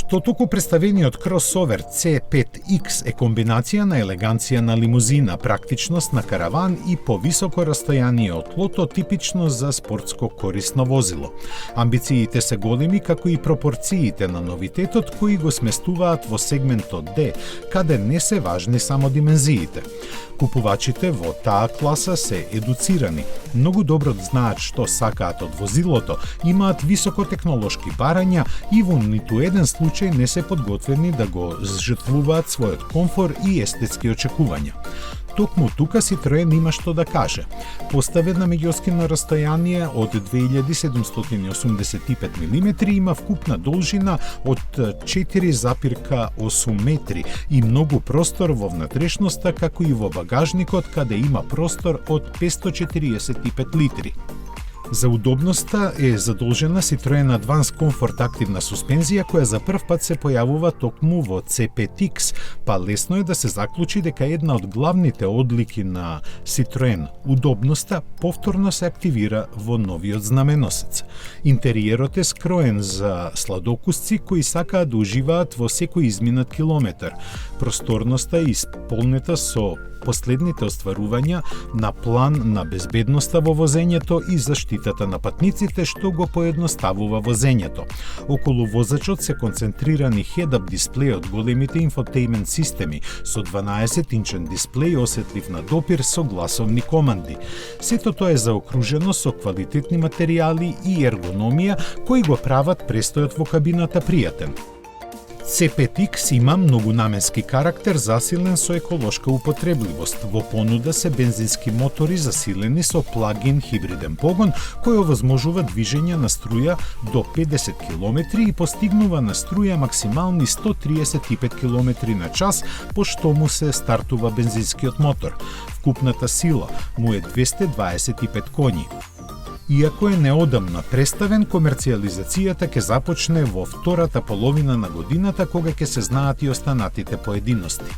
Автотоку представениот кросовер C5X е комбинација на елеганција на лимузина, практичност на караван и повисоко растојание од тлото, типично за спортско корисно возило. Амбициите се големи, како и пропорциите на новитетот, кои го сместуваат во сегментот D, каде не се важни само димензиите. Купувачите во таа класа се едуцирани, многу добро знаат што сакаат од возилото, имаат високотехнолошки барања и во ниту еден случај не се подготвени да го жртвуваат својот комфор и естетски очекувања. Токму тука Citroen има што да каже. Поставен на меѓуоскино растојание од 2785 мм, има вкупна должина од 4,8 метри и многу простор во внатрешноста, како и во багажникот, каде има простор од 545 литри. За удобноста е задолжена Citroen Advance Comfort активна суспензија, која за прв пат се појавува токму во C5X, па лесно е да се заклучи дека една од главните одлики на Citroen, удобноста, повторно се активира во новиот знаменосец. Интериерот е скроен за сладокусци кои сакаат да уживаат во секој изминат километар. Просторноста е исполнета со последните остварувања на план на безбедноста во возењето и заштитата на патниците, што го поедноставува возењето. Околу возачот се концентрирани head-up дисплеј од големите инфотеймент системи со 12-инчен дисплеј осетлив на допир со гласовни команди. Сето тоа е заокружено со квалитетни материјали и ергономија кои го прават престојот во кабината пријатен. C5X има многунаменски карактер засилен со еколошка употребливост. Во понуда се бензински мотори засилени со плагин хибриден погон, кој овозможува движење на струја до 50 км и постигнува на струја максимални 135 км на час, по што му се стартува бензинскиот мотор. Вкупната сила му е 225 коњи. Иако е неодамна представен, комерцијализацијата ќе започне во втората половина на годината, кога ќе се знаат и останатите поединости.